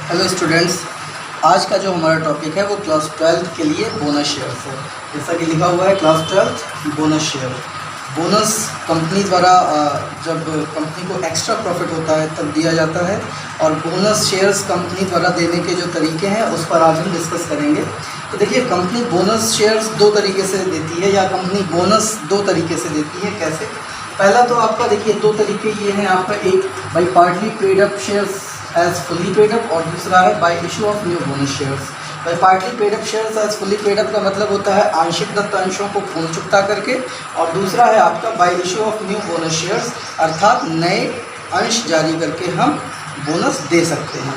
Hello students, आज का जो हमारा टॉपिक है वो क्लास 12 के लिए बोनस शेयर्स है। जैसा कि लिखा हुआ है class 12 bonus share. Bonus company द्वारा जब कंपनी को एक्स्ट्रा प्रॉफिट होता है तब दिया जाता है, और बोनस शेयर्स कंपनी द्वारा देने के जो तरीके हैं उस पर आज हम डिस्कस करेंगे। तो देखिए, कंपनी बोनस शेयर्स दो तरीके से देती है, या कंपनी बोनस दो तरीके से देती है। कैसे? पहला तो आपका देखिए दो तरीके ये हैं आपका, एक by partly paid up shares as fully paid up, और दूसरा है by issue of new bonus shares. By partly paid up shares as fully paid up का मतलब होता है आंशिक दत्तांशों को पूर्ण चुकता करके, और दूसरा है आपका bye issue of new bonus shares, अर्थात नए अंश जारी करके हम बोनस दे सकते हैं।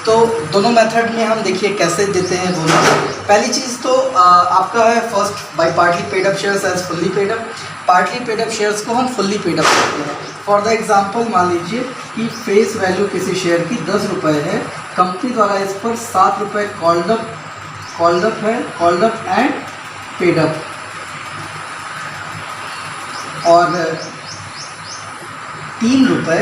तो दोनों मेथड में हम देखिए कैसे देते हैं बोनस। पहली चीज़ तो आपका है first by partly paid up shares as fully paid up. Partly paid up shares को हम फुल्ली पेड अप करते हैं। फॉर द एग्जांपल मान लीजिए कि फेस वैल्यू किसी शेयर की 10 रुपये है, कंपनी द्वारा इस पर 7 रुपये कॉल्ड अप है, called up and paid up, और 3 रुपये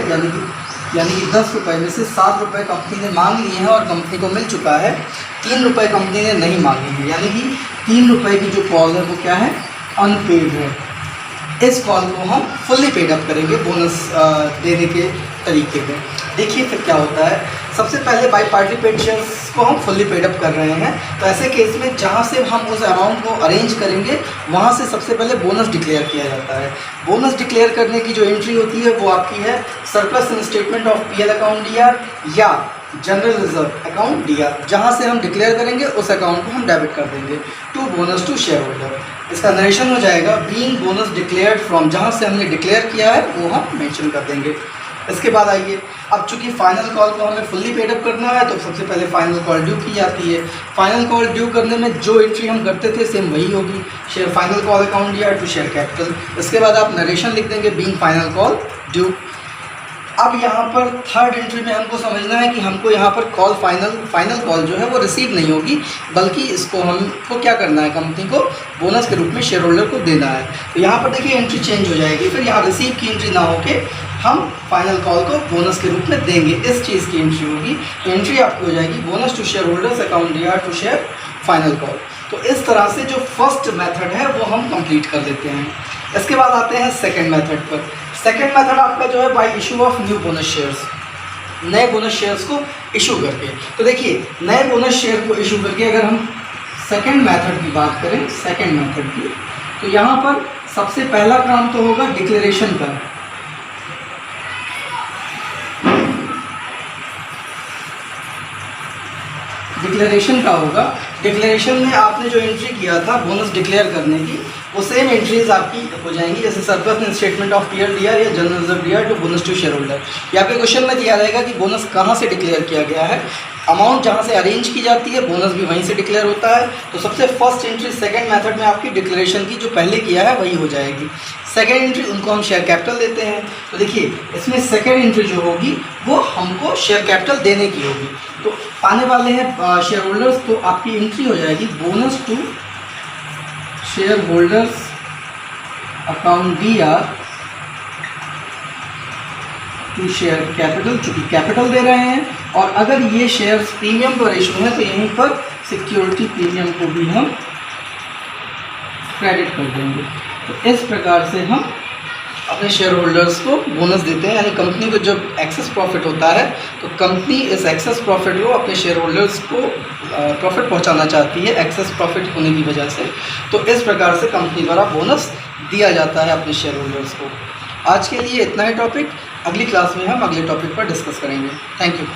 यानी कि 10 रुपये में से 7 रुपये कंपनी ने मांग लिए हैं और कंपनी को मिल चुका है, 3 रुपये कंपनी ने नहीं मांगे हैं, यानी कि 3 रुपये की जो कॉल है वो क्या है, अनपेड है। इस कॉल को हम फुल्ली पेड अप करेंगे बोनस देने के तरीके में। देखिए फिर क्या होता है। सबसे पहले बाई पार्टी पेड शेयर्स को हम फुल्ली पेड अप कर रहे हैं, तो ऐसे केस में जहाँ से हम उस अमाउंट को अरेंज करेंगे वहाँ से सबसे पहले बोनस डिक्लेयर किया जाता है। बोनस डिक्लेयर करने की जो एंट्री होती है वो आपकी है surplus in statement of PL account DR या जनरल रिजर्व अकाउंट डीआर। जहाँ से हम डिक्लेयर करेंगे उस अकाउंट को हम डेबिट कर देंगे to bonus to share holder. इसका नरेशन हो जाएगा बीइंग बोनस डिक्लेयर्ड फ्रॉम, जहाँ से हमने डिक्लेयर किया है वो हम मेंशन कर देंगे। इसके बाद आइए, अब चूंकि फाइनल कॉल को हमें फुल्ली पेड अप करना है तो सबसे पहले फाइनल कॉल ड्यू की जाती है। फाइनल कॉल ड्यू करने में जो एंट्री हम करते थे सेम वही होगी, share final call account DR to share capital. इसके बाद आप नरेशन लिख देंगे बीइंग फाइनल कॉल ड्यू। अब यहाँ पर थर्ड एंट्री में हमको समझना है कि हमको यहाँ पर कॉल फाइनल कॉल जो है वो रिसीव नहीं होगी, बल्कि इसको हमको क्या करना है, कंपनी को बोनस के रूप में शेयर होल्डर को देना है। तो यहाँ पर देखिए एंट्री चेंज हो जाएगी, फिर यहाँ रिसीव की एंट्री ना होके हम फाइनल कॉल को बोनस के रूप में देंगे, इस चीज़ की एंट्री होगी। एंट्री आपकी हो जाएगी bonus to shareholders account DR to share final call. तो इस तरह से जो फर्स्ट मेथड है वो हम कंप्लीट कर लेते हैं। इसके बाद आते हैं सेकेंड मेथड पर। सेकेंड मेथड आपका जो है by issue of new bonus shares, नए बोनस शेयर्स को इशू करके। तो देखिए, नए बोनस शेयर को इशू करके अगर हम सेकेंड मेथड की बात करें, सेकेंड मेथड की, तो यहाँ पर सबसे पहला काम तो होगा डिक्लेरेशन का। डिक्लेरेशन का होगा। डिक्लेरेशन में आपने जो एंट्री किया था बोनस डिक्लेयर करने की, वो सेम एंट्रीज आपकी हो जाएंगी, जैसे surplus in statement of PL DR या general reserve DR to bonus to share holder. या आपके क्वेश्चन में दिया रहेगा कि बोनस कहाँ से डिक्लेयर किया गया है, अमाउंट जहाँ से अरेंज की जाती है बोनस भी वहीं से डिक्लेयर होता है। तो सबसे फर्स्ट एंट्री सेकंड मेथड में आपकी डिक्लेरेशन की जो पहले किया है वही हो जाएगी। सेकंड एंट्री उनको हम शेयर कैपिटल देते हैं। तो देखिए, इसमें सेकंड एंट्री जो होगी वो हमको शेयर कैपिटल देने की होगी। तो आने वाले हैं शेयर होल्डर्स, तो आपकी एंट्री हो जाएगी bonus to shareholders account DR to share capital, चूँकि कैपिटल दे रहे हैं, और अगर ये शेयर्स प्रीमियम पर इशू है तो यहीं पर सिक्योरिटी प्रीमियम को भी हम क्रेडिट कर देंगे। तो इस प्रकार से हम अपने शेयर होल्डर्स को बोनस देते हैं। यानी कंपनी को जब एक्सेस प्रॉफिट होता है तो कंपनी इस एक्सेस प्रॉफिट को अपने शेयर होल्डर्स को प्रॉफिट पहुंचाना चाहती है एक्सेस प्रॉफिट होने की वजह से। तो इस प्रकार से कंपनी द्वारा बोनस दिया जाता है अपने शेयर होल्डर्स को। आज के लिए इतना ही टॉपिक, अगली क्लास में हम अगले टॉपिक पर डिस्कस करेंगे। Thank you.